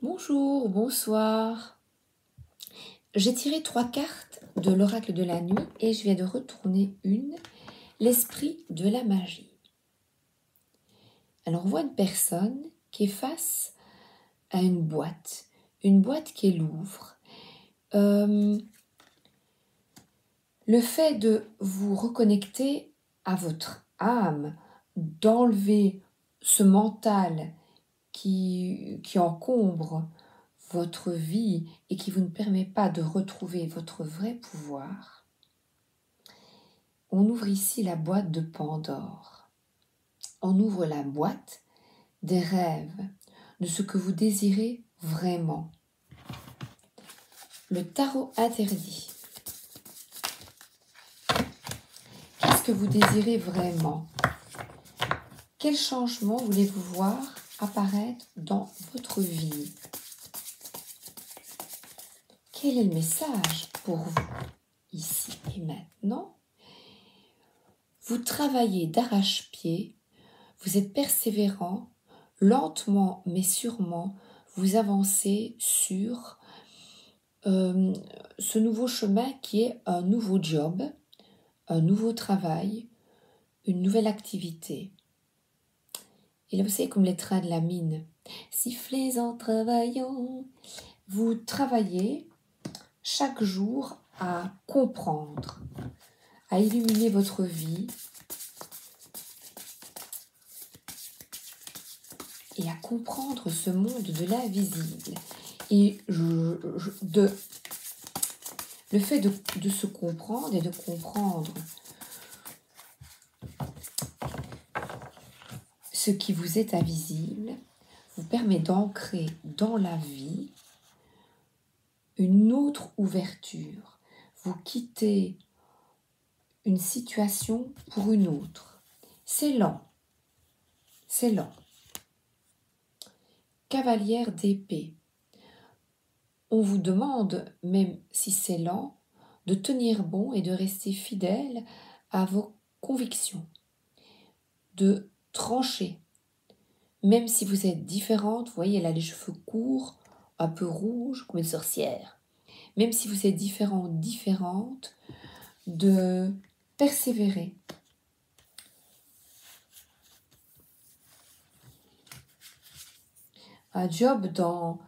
Bonjour, bonsoir. J'ai tiré 3 cartes de l'oracle de la nuit et je viens de retourner une, l'esprit de la magie. Alors on voit une personne qui est face à une boîte qu'elle ouvre. Le fait de vous reconnecter à votre âme, d'enlever ce mental qui encombre votre vie et qui vous ne permet pas de retrouver votre vrai pouvoir, on ouvre ici la boîte de Pandore. On ouvre la boîte des rêves, de ce que vous désirez vraiment. Le tarot interdit. Qu'est-ce que vous désirez vraiment? Quel changement voulez-vous voir apparaître dans votre vie? Quel est le message pour vous, ici et maintenant? Vous travaillez d'arrache-pied, vous êtes persévérant, lentement mais sûrement, vous avancez sur ce nouveau chemin qui est un nouveau job, un nouveau travail, une nouvelle activité. Et là, vous savez, comme les trains de la mine, sifflez en travaillant, vous travaillez chaque jour à comprendre, à illuminer votre vie et à comprendre ce monde de l'invisible. Et le fait de se comprendre et de comprendre ce qui vous est invisible vous permet d'ancrer dans la vie une autre ouverture. Vous quittez une situation pour une autre. C'est lent. C'est lent. Cavalière d'épée. On vous demande, même si c'est lent, de tenir bon et de rester fidèle à vos convictions. De trancher. Même si vous êtes différente, vous voyez, elle a les cheveux courts, un peu rouges, comme une sorcière. Même si vous êtes différente, de persévérer. Un job dans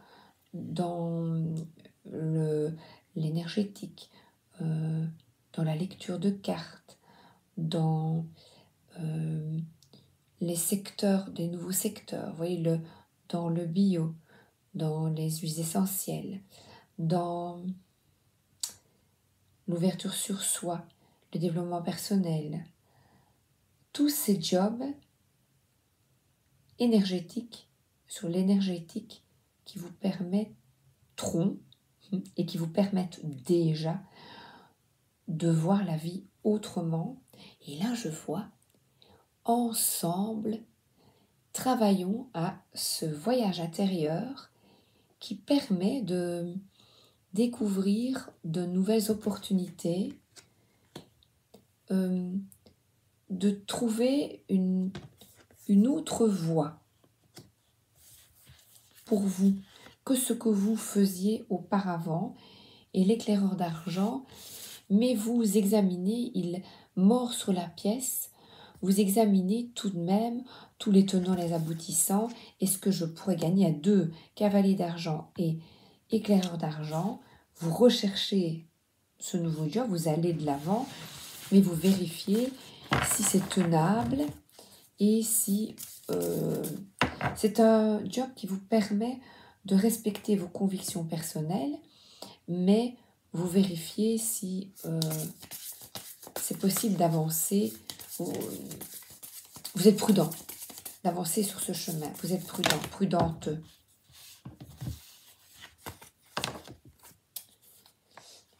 l'énergétique, dans la lecture de cartes, dans les secteurs, des nouveaux secteurs, vous voyez, dans le bio, dans les huiles essentielles, dans l'ouverture sur soi, le développement personnel. Tous ces jobs énergétiques, sur l'énergétique, qui vous permettront et qui vous permettent déjà de voir la vie autrement. Et là, je vois, ensemble, travaillons à ce voyage intérieur qui permet de découvrir de nouvelles opportunités, de trouver une autre voie pour vous que ce que vous faisiez auparavant. Et l'éclaireur d'argent, mais vous examinez, il mord sur la pièce, vous examinez tout de même tous les tenants, les aboutissants. Est-ce que je pourrais gagner à 2 cavaliers d'argent et éclaireur d'argent? Vous recherchez ce nouveau job, vous allez de l'avant, mais vous vérifiez si c'est tenable et si c'est un job qui vous permet de respecter vos convictions personnelles, mais vous vérifiez si c'est possible d'avancer. Vous êtes prudent d'avancer sur ce chemin. Vous êtes prudent, prudente.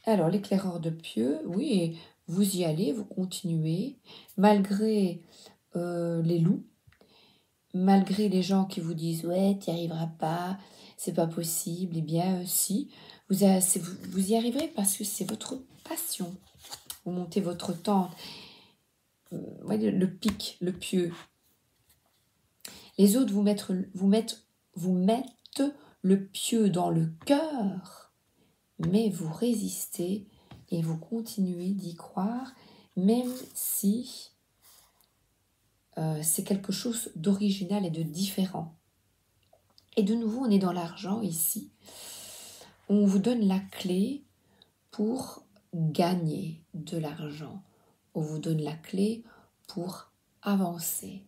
Alors, l'éclaireur de pieux, oui, vous y allez, vous continuez, malgré les loups, malgré les gens qui vous disent « ouais, tu n'y arriveras pas, c'est pas possible », eh bien, si, vous y arriverez parce que c'est votre passion. Vous montez votre tente, le pic, le pieu. Les autres vous mettent le pieu dans le cœur, mais vous résistez et vous continuez d'y croire, même si c'est quelque chose d'original et de différent. Et de nouveau, on est dans l'argent ici. On vous donne la clé pour gagner de l'argent. On vous donne la clé pour avancer.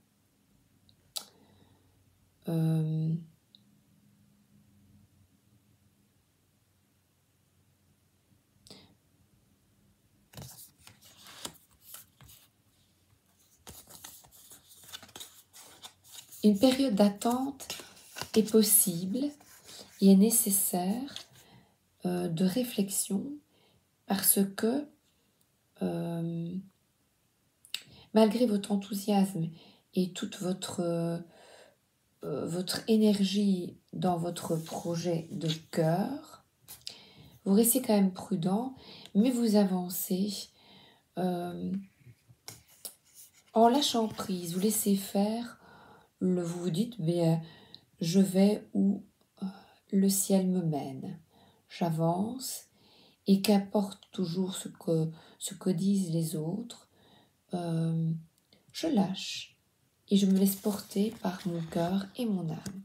Une période d'attente est possible et est nécessaire de réflexion parce que malgré votre enthousiasme et toute votre énergie dans votre projet de cœur, vous restez quand même prudent, mais vous avancez en lâchant prise, vous laissez faire, vous vous dites, mais je vais où le ciel me mène. J'avance et qu'importe toujours ce que disent les autres, je lâche et je me laisse porter par mon cœur et mon âme.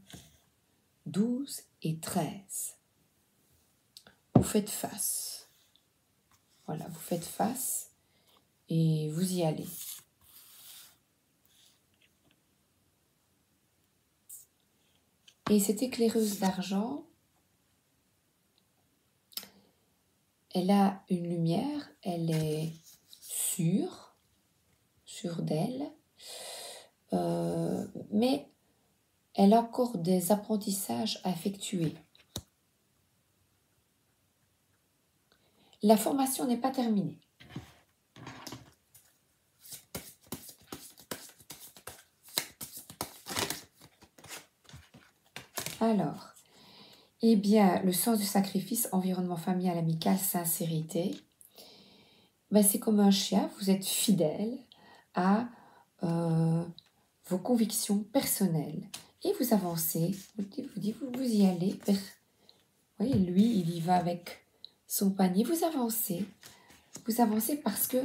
12 et 13. Vous faites face. Voilà, vous faites face et vous y allez. Et cette éclaireuse d'argent, elle a une lumière, elle est sûre d'elle, mais elle a encore des apprentissages à effectuer. La formation n'est pas terminée. Alors, eh bien, le sens du sacrifice, environnement familial, amical, sincérité, ben, c'est comme un chien, vous êtes fidèle à vos convictions personnelles. Et vous avancez, vous y allez. Vous voyez, lui, il y va avec son panier. Vous avancez parce que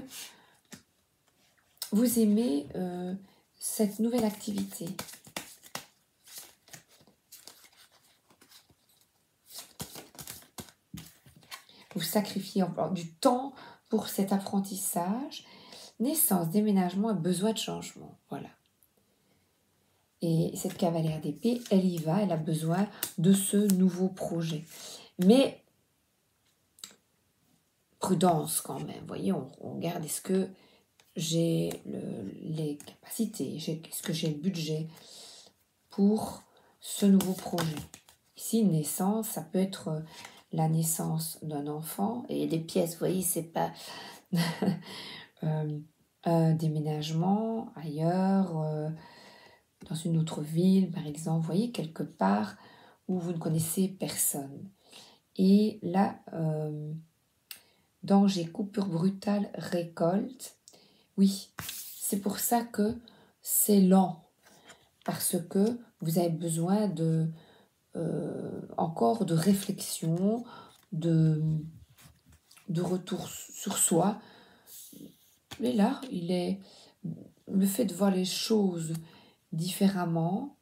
vous aimez cette nouvelle activité. Vous sacrifiez du temps pour cet apprentissage. Naissance, déménagement et besoin de changement. Voilà. Et cette cavalière d'épée, elle y va, elle a besoin de ce nouveau projet. Mais prudence quand même, vous voyez, on regarde, est-ce que j'ai les capacités, est-ce que j'ai le budget pour ce nouveau projet. Ici, une naissance, ça peut être la naissance d'un enfant et des pièces, vous voyez, c'est pas un déménagement ailleurs, dans une autre ville, par exemple, vous voyez, quelque part où vous ne connaissez personne. Et là, danger, coupure brutale, récolte. Oui, c'est pour ça que c'est lent, parce que vous avez besoin encore de réflexion, de retour sur soi. Mais là, il est le fait de voir les choses différemment.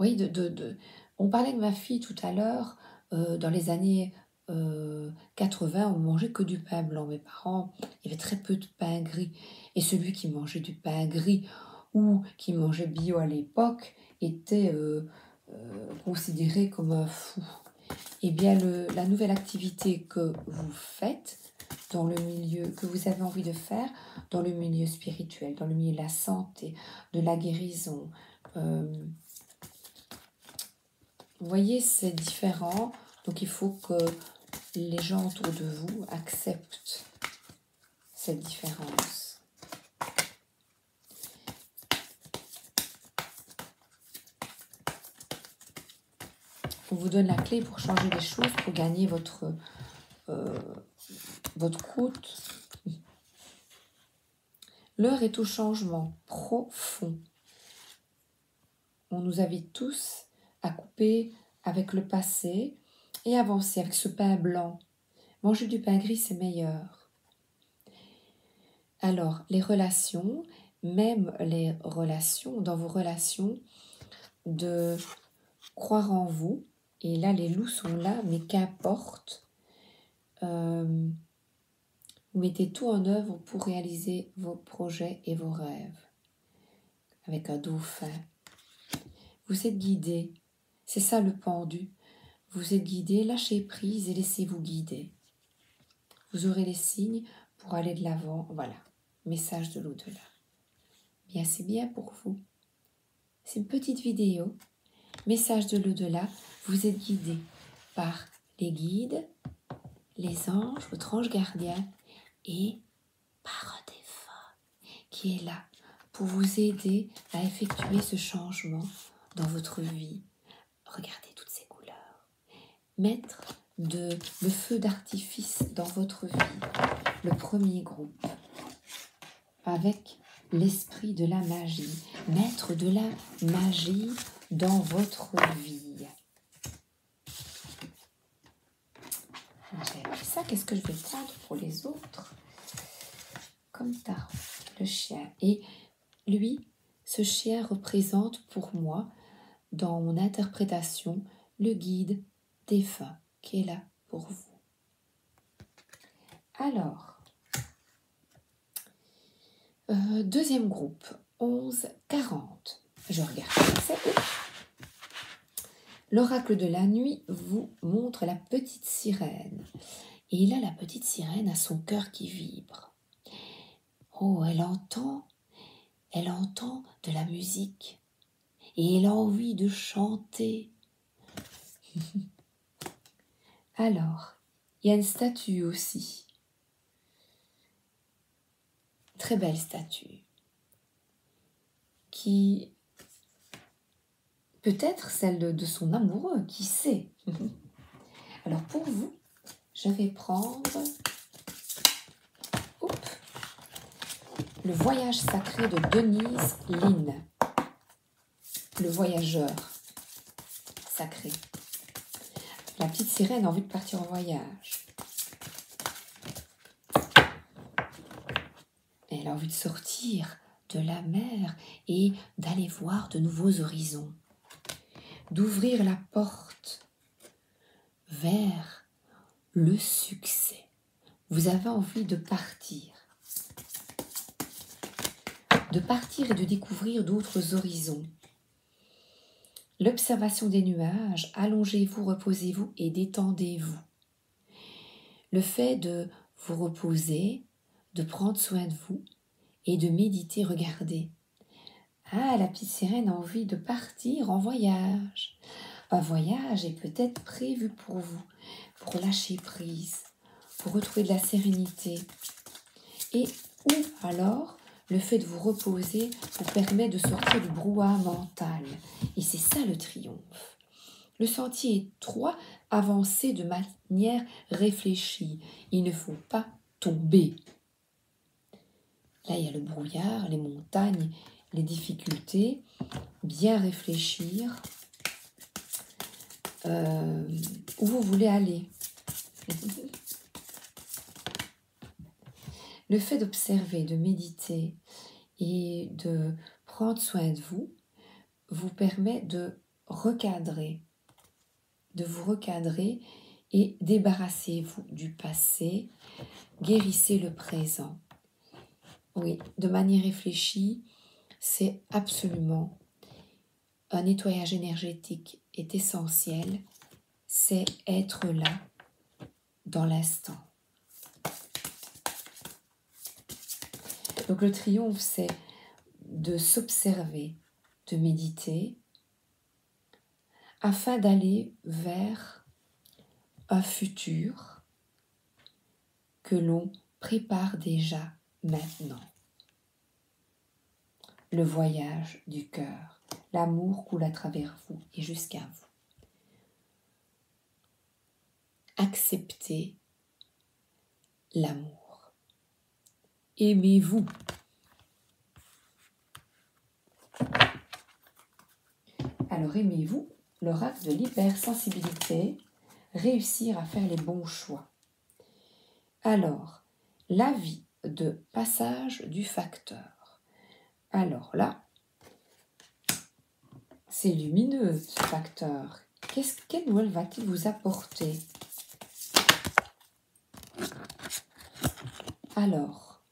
Oui, on parlait de ma fille tout à l'heure, dans les années 80, on mangeait que du pain blanc. Mes parents, il y avait très peu de pain gris. Et celui qui mangeait du pain gris ou qui mangeait bio à l'époque était considéré comme un fou. Eh bien, la nouvelle activité que vous faites dans le milieu, que vous avez envie de faire, dans le milieu spirituel, dans le milieu de la santé, de la guérison, vous voyez, c'est différent. Donc, il faut que les gens autour de vous acceptent cette différence. On vous donne la clé pour changer les choses, pour gagner votre route. L'heure est au changement profond. On nous invite tous à couper avec le passé et avancez avec ce pain blanc. Manger du pain gris, c'est meilleur. Alors, les relations, même les relations, dans vos relations, de croire en vous. Et là, les loups sont là, mais qu'importe. Vous mettez tout en œuvre pour réaliser vos projets et vos rêves. Avec un dauphin. Vous êtes guidé. C'est ça le pendu. Vous êtes guidé, lâchez prise et laissez-vous guider. Vous aurez les signes pour aller de l'avant. Voilà, message de l'au-delà. Bien, c'est bien pour vous. C'est une petite vidéo. Message de l'au-delà. Vous êtes guidé par les guides, les anges, votre ange gardien et par un défunt qui est là pour vous aider à effectuer ce changement dans votre vie. Regardez toutes ces couleurs. Mettre le feu d'artifice dans votre vie. Le premier groupe. Avec l'esprit de la magie. Mettre de la magie dans votre vie. J'ai pris ça. Qu'est-ce que je vais prendre pour les autres? Comme tarot, le chien. Et lui, ce chien représente pour moi, dans mon interprétation, le guide défunt qui est là pour vous. Alors, deuxième groupe, 11-40. Je regarde. L'oracle de la nuit vous montre la petite sirène. Et là, la petite sirène a son cœur qui vibre. Oh, elle entend de la musique. Et elle a envie de chanter. Alors, il y a une statue aussi. Très belle statue. Qui peut-être celle de son amoureux, qui sait. Alors pour vous, je vais prendre le voyage sacré de Denise Lynn. Le voyageur sacré. La petite sirène a envie de partir en voyage. Elle a envie de sortir de la mer et d'aller voir de nouveaux horizons. D'ouvrir la porte vers le succès. Vous avez envie de partir. De partir et de découvrir d'autres horizons. L'observation des nuages, allongez-vous, reposez-vous et détendez-vous. Le fait de vous reposer, de prendre soin de vous et de méditer, regardez. Ah, la petite sirène a envie de partir en voyage. Un voyage est peut-être prévu pour vous, pour lâcher prise, pour retrouver de la sérénité. Et ou alors, le fait de vous reposer vous permet de sortir du brouhaha mental. Et c'est ça le triomphe. Le sentier est étroit, avancez de manière réfléchie. Il ne faut pas tomber. Là, il y a le brouillard, les montagnes, les difficultés. Bien réfléchir où vous voulez aller. Le fait d'observer, de méditer et de prendre soin de vous, vous permet de recadrer, de vous recadrer et débarrassez-vous du passé, guérissez le présent. Oui, de manière réfléchie, c'est absolument un nettoyage énergétique est essentiel, c'est être là dans l'instant. Donc le triomphe, c'est de s'observer, de méditer, afin d'aller vers un futur que l'on prépare déjà maintenant. Le voyage du cœur, l'amour coule à travers vous et jusqu'à vous. Acceptez l'amour. Aimez-vous. Alors aimez-vous l'oracle de l'hypersensibilité, réussir à faire les bons choix. Alors, l'avis de passage du facteur. Alors là, c'est lumineux ce facteur. Quelle nouvelle va-t-il vous apporter? Alors,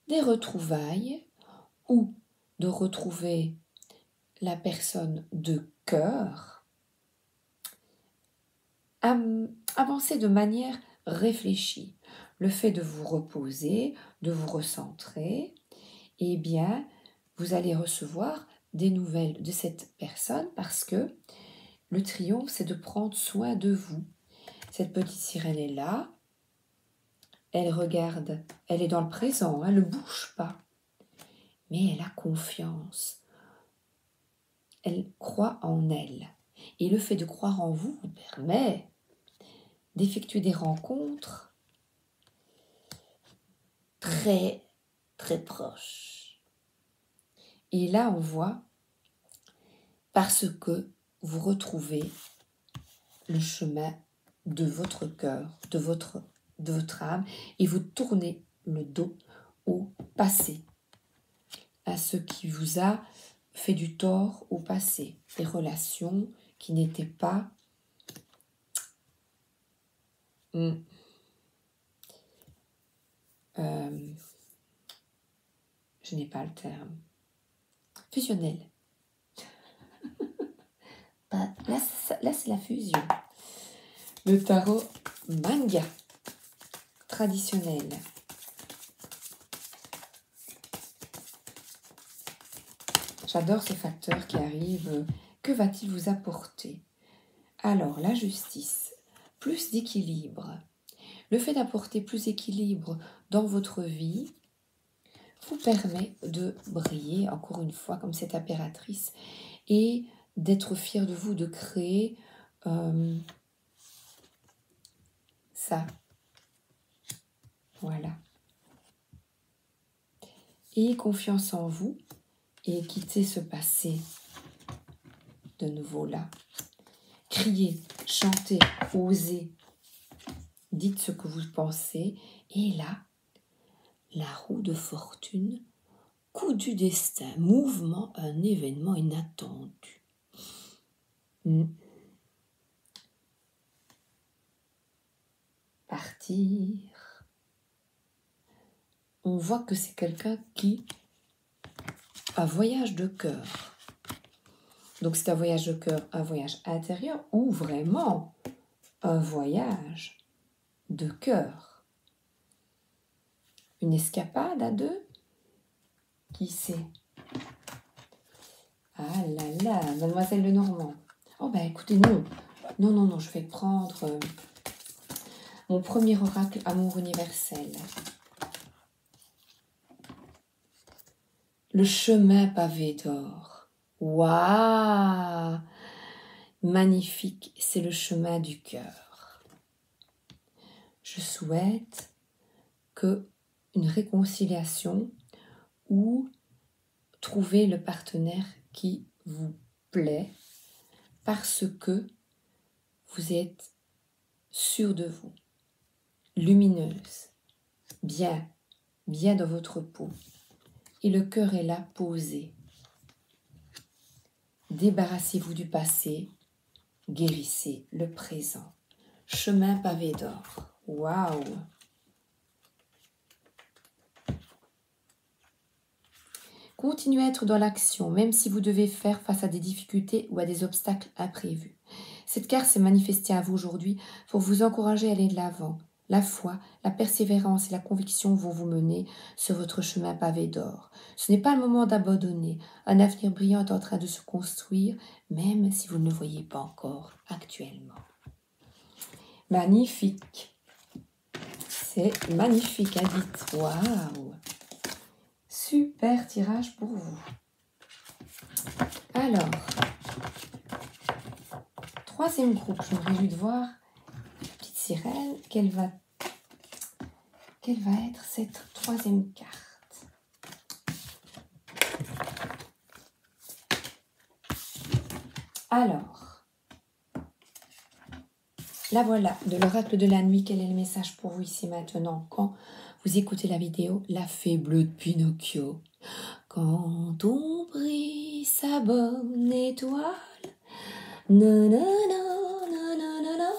des retrouvailles ou de retrouver la personne de cœur, avancer de manière réfléchie. Le fait de vous reposer, de vous recentrer, eh bien, vous allez recevoir des nouvelles de cette personne parce que le triomphe, c'est de prendre soin de vous. Cette petite sirène est là, elle regarde, elle est dans le présent, elle ne bouge pas, mais elle a confiance. Elle croit en elle. Et le fait de croire en vous vous permet d'effectuer des rencontres très, très proches. Et là, on voit, parce que vous retrouvez le chemin de votre cœur, de votre âme, et vous tournez le dos au passé, à ce qui vous a fait du tort au passé, des relations qui n'étaient pas je n'ai pas le terme, fusionnel. Là, c'est la fusion. Le tarot manga traditionnel. J'adore ces facteurs qui arrivent. Que va-t-il vous apporter? Alors, la justice, plus d'équilibre. Le fait d'apporter plus d'équilibre dans votre vie vous permet de briller, encore une fois, comme cette impératrice, et d'être fier de vous, de créer ça. Voilà. Ayez confiance en vous et quittez ce passé de nouveau là. Criez, chantez, osez. Dites ce que vous pensez. Et là, la roue de fortune, coup du destin, mouvement, un événement inattendu. Partir. On voit que c'est quelqu'un qui a un voyage de cœur. Donc c'est un voyage de cœur, un voyage intérieur ou vraiment un voyage de cœur. Une escapade à deux? Qui sait? Ah là là, Mademoiselle Lenormand. Oh ben écoutez, non. Non, je vais prendre mon premier oracle amour universel. Le chemin pavé d'or. Waouh! Magnifique, c'est le chemin du cœur. Je souhaite que une réconciliation ou trouver le partenaire qui vous plaît parce que vous êtes sûr de vous, lumineuse, bien dans votre peau. Et le cœur est là, posé. Débarrassez-vous du passé, guérissez le présent. Chemin pavé d'or. Waouh! Continuez à être dans l'action, même si vous devez faire face à des difficultés ou à des obstacles imprévus. Cette carte s'est manifestée à vous aujourd'hui pour vous encourager à aller de l'avant. La foi, la persévérance et la conviction vont vous mener sur votre chemin pavé d'or. Ce n'est pas le moment d'abandonner. Un avenir brillant est en train de se construire, même si vous ne le voyez pas encore actuellement. Magnifique. C'est magnifique, hein, dites. Waouh! Super tirage pour vous. Alors, troisième groupe, je me réjouis de voir la petite sirène. Quelle va être cette troisième carte? Alors, La voilà, de l'oracle de la nuit. Quel est le message pour vous ici maintenant quand vous écoutez la vidéo La fée bleue de Pinocchio? Quand on brille sa bonne étoile, nanana, nanana,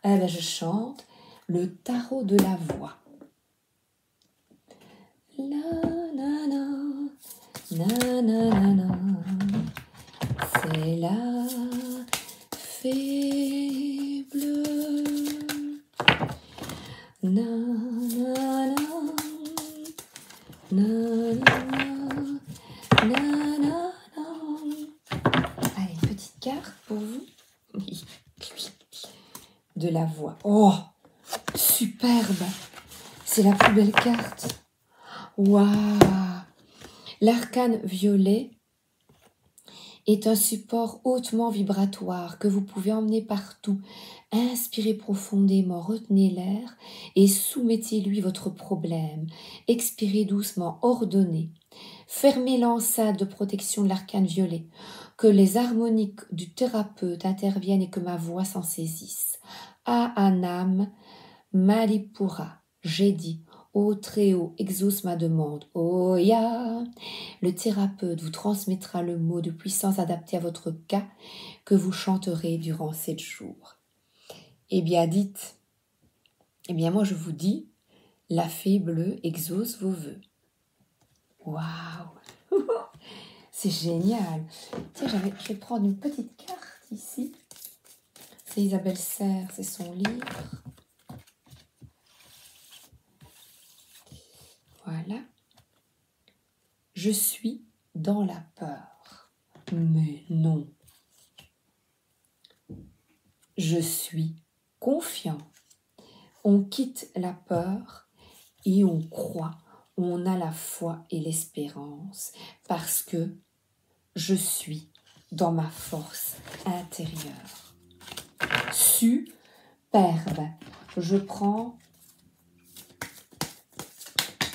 eh ben je chante le tarot de la voix. La nana, nanana, c'est la fée bleue. Nanana, nanana, nanana. Allez, une petite carte pour vous. De la voix. Oh, superbe. C'est la plus belle carte. Waouh. L'arcane violet est un support hautement vibratoire que vous pouvez emmener partout. Inspirez profondément, retenez l'air et soumettez-lui votre problème. Expirez doucement, ordonnez. Fermez l'enceinte de protection de l'arcane violet. Que les harmoniques du thérapeute interviennent et que ma voix s'en saisisse. Anam Malipura, j'ai dit. Ô Très-Haut, exauce ma demande. Oya. Le thérapeute vous transmettra le mot de puissance adapté à votre cas que vous chanterez durant 7 jours. Eh bien, dites, eh bien, moi je vous dis, la fée bleue exauce vos vœux. Waouh! C'est génial! Tiens, je vais prendre une petite carte ici. C'est Isabelle Serres, c'est son livre. Voilà. Je suis dans la peur. Mais non. Je suis confiant. On quitte la peur et on croit. On a la foi et l'espérance parce que je suis dans ma force intérieure. Superbe. Je prends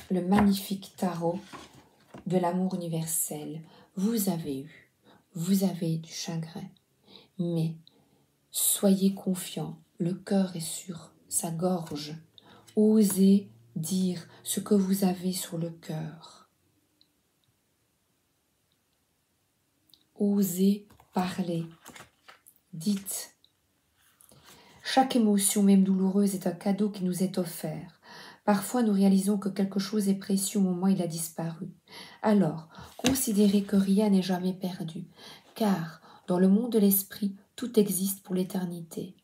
le magnifique tarot de l'amour universel. Vous avez du chagrin, mais soyez confiants, le cœur est sur sa gorge. Osez dire ce que vous avez sur le cœur. Osez parler. Dites. Chaque émotion, même douloureuse, est un cadeau qui nous est offert. Parfois, nous réalisons que quelque chose est précieux au moment où il a disparu. Alors, considérez que rien n'est jamais perdu, car dans le monde de l'esprit, tout existe pour l'éternité.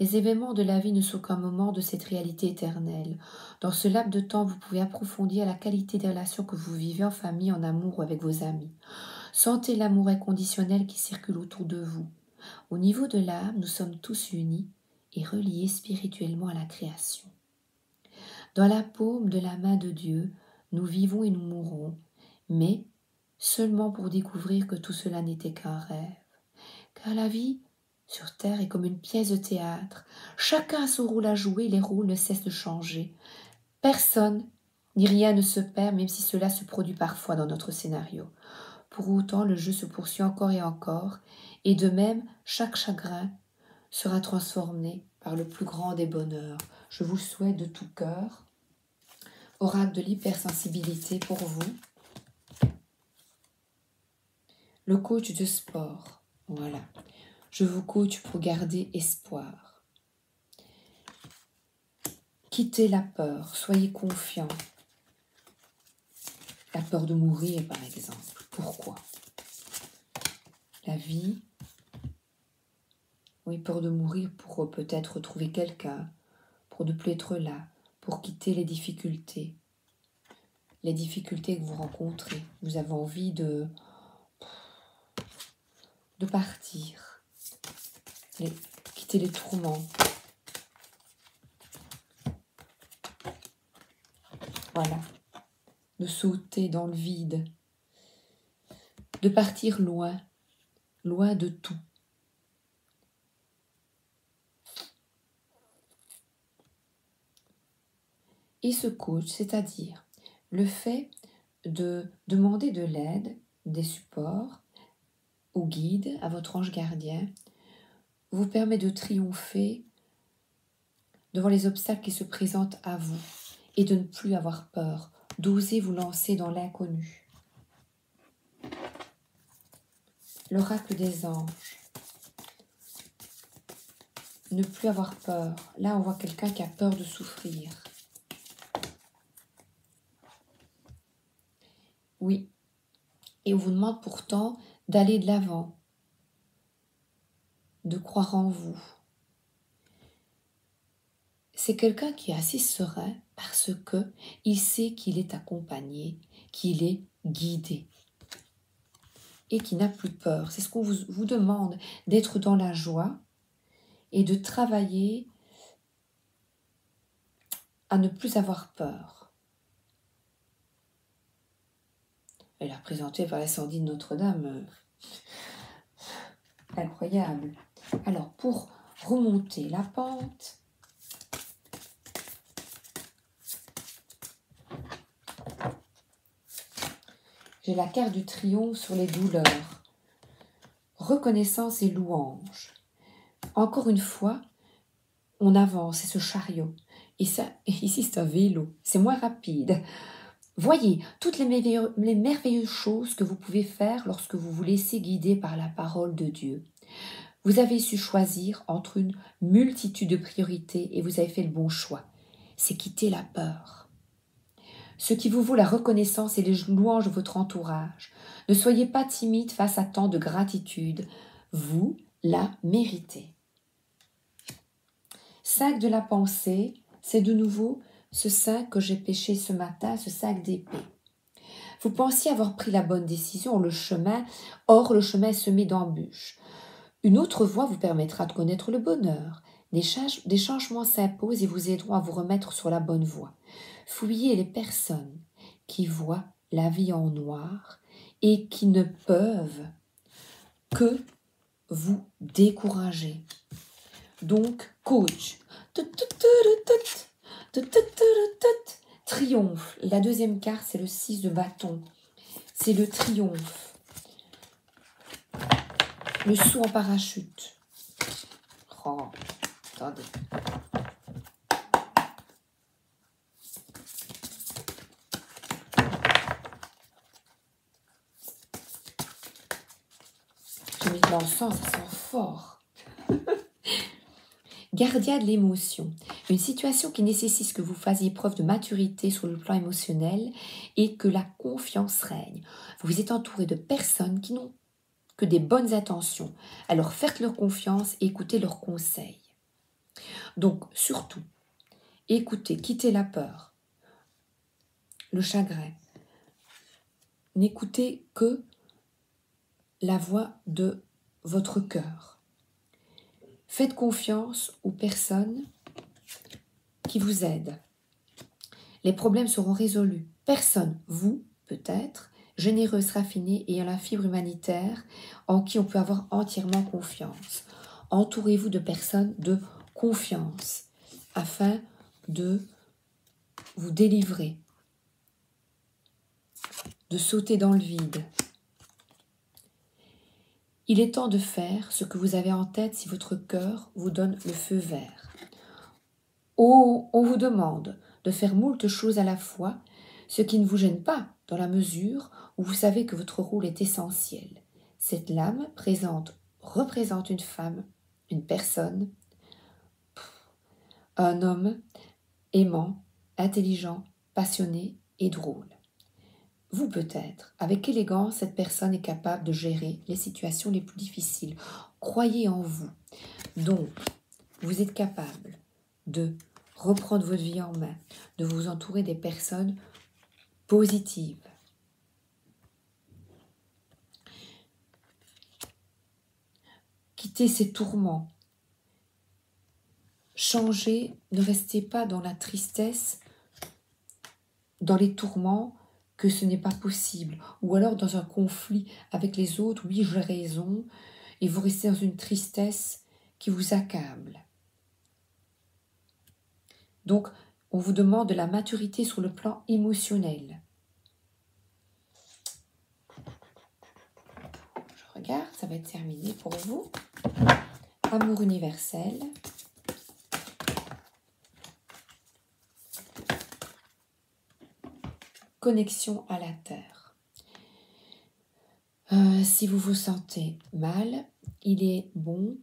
Les événements de la vie ne sont qu'un moment de cette réalité éternelle. Dans ce laps de temps, vous pouvez approfondir la qualité des relations que vous vivez en famille, en amour ou avec vos amis. Sentez l'amour inconditionnel qui circule autour de vous. Au niveau de l'âme, nous sommes tous unis et reliés spirituellement à la création. Dans la paume de la main de Dieu, nous vivons et nous mourrons, mais seulement pour découvrir que tout cela n'était qu'un rêve. Car la vie sur terre est comme une pièce de théâtre. Chacun a son rôle à jouer, les rôles ne cessent de changer. Personne ni rien ne se perd, même si cela se produit parfois dans notre scénario. Pour autant, le jeu se poursuit encore et de même, chaque chagrin sera transformé par le plus grand des bonheurs. Je vous souhaite de tout cœur, oracle de l'hypersensibilité pour vous, le coach de sport, voilà. Je vous coach pour garder espoir. Quittez la peur, soyez confiants. La peur de mourir, par exemple. Pourquoi? La vie, oui, peur de mourir pour peut-être retrouver quelqu'un, pour ne plus être là, pour quitter les difficultés que vous rencontrez. Vous avez envie de partir, quitter les tourments. Voilà, de sauter dans le vide, de partir loin, loin de tout. Et ce coach, c'est-à-dire le fait de demander de l'aide, des supports, au guide, à votre ange gardien, vous permet de triompher devant les obstacles qui se présentent à vous et de ne plus avoir peur, d'oser vous lancer dans l'inconnu. L'oracle des anges. Ne plus avoir peur. Là, on voit quelqu'un qui a peur de souffrir. Oui. Et on vous demande pourtant d'aller de l'avant, de croire en vous. C'est quelqu'un qui est assez serein parce que il sait qu'il est accompagné, qu'il est guidé et qui n'a plus peur. C'est ce qu'on vous demande, d'être dans la joie et de travailler à ne plus avoir peur. Elle a présenté par l'incendie de Notre-Dame. Incroyable. Alors, pour remonter la pente, j'ai la carte du triomphe sur les douleurs. Reconnaissance et louange. Encore une fois, on avance, c'est ce chariot. Et ça, ici, c'est un vélo. C'est moins rapide. Voyez toutes les merveilleuses choses que vous pouvez faire lorsque vous vous laissez guider par la parole de Dieu. Vous avez su choisir entre une multitude de priorités et vous avez fait le bon choix. C'est quitter la peur. Ce qui vous vaut la reconnaissance et les louanges de votre entourage. Ne soyez pas timide face à tant de gratitude. Vous la méritez. 5 de la pensée, c'est de nouveau ce 5 que j'ai pêché ce matin, ce 5 d'épée. Vous pensiez avoir pris la bonne décision, or le chemin est semé d'embûches. Une autre voie vous permettra de connaître le bonheur. Des changements s'imposent et vous aideront à vous remettre sur la bonne voie. Fouillez les personnes qui voient la vie en noir et qui ne peuvent que vous décourager. Donc, coach. Triomphe. La deuxième carte, c'est le 6 de bâton. C'est le triomphe. Le saut en parachute. Oh, attendez. J'ai mis de l'encens, ça sent fort. Gardien de l'émotion. Une situation qui nécessite que vous fassiez preuve de maturité sur le plan émotionnel et que la confiance règne. Vous êtes entouré de personnes qui n'ont que des bonnes intentions. Alors faites-leur confiance et écoutez leurs conseils. Donc surtout, écoutez, quittez la peur, le chagrin. N'écoutez que la voix de votre cœur. Faites confiance aux personnes qui vous aident. Les problèmes seront résolus. Personne, vous peut-être, généreuse, raffinée et ayant la fibre humanitaire en qui on peut avoir entièrement confiance. Entourez-vous de personnes de confiance afin de vous délivrer, de sauter dans le vide. Il est temps de faire ce que vous avez en tête si votre cœur vous donne le feu vert. Oh, on vous demande de faire moult choses à la fois, ce qui ne vous gêne pas dans la mesure où vous savez que votre rôle est essentiel. Cette lame représente une femme, une personne, un homme aimant, intelligent, passionné et drôle. Vous peut-être, avec élégance, cette personne est capable de gérer les situations les plus difficiles. Croyez en vous. Donc, vous êtes capable de reprendre votre vie en main, de vous entourer des personnes positives. Quittez ces tourments. Changez, ne restez pas dans la tristesse, dans les tourments, que ce n'est pas possible, ou alors dans un conflit avec les autres, oui j'ai raison, et vous restez dans une tristesse qui vous accable. Donc, on vous demande de la maturité sur le plan émotionnel. Je regarde, ça va être terminé pour vous. Amour universel. Connexion à la terre. Si vous vous sentez mal, il est bon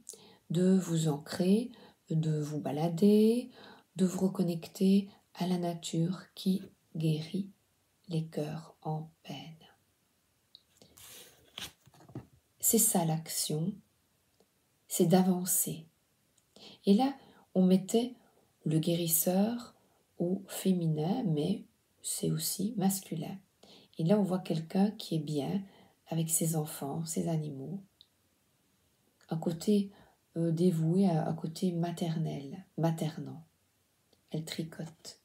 de vous ancrer, de vous balader, de vous reconnecter à la nature qui guérit les cœurs en peine. C'est ça l'action, c'est d'avancer. Et là, on mettait le guérisseur au féminin, mais c'est aussi masculin. Et là, on voit quelqu'un qui est bien avec ses enfants, ses animaux, un côté dévoué, un côté maternel, maternant. Elle tricote.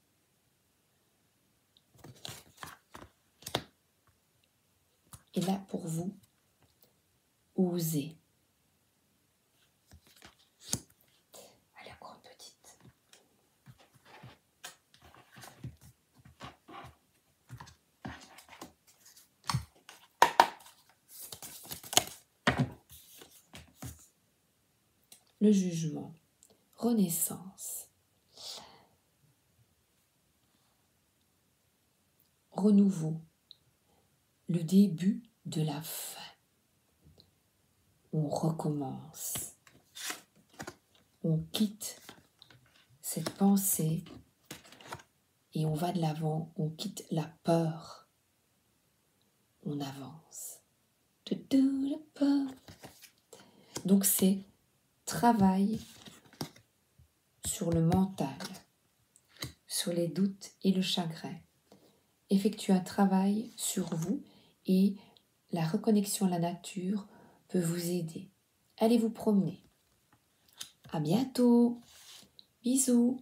Et là, pour vous, osez. Allez, encore une petite. Le jugement. Renaissance. Renouveau. Le début de la fin. On recommence. On quitte cette pensée et on va de l'avant. On quitte la peur. On avance. Donc c'est travail sur le mental, sur les doutes et le chagrin. Effectuez un travail sur vous et la reconnexion à la nature peut vous aider. Allez vous promener. À bientôt. Bisous.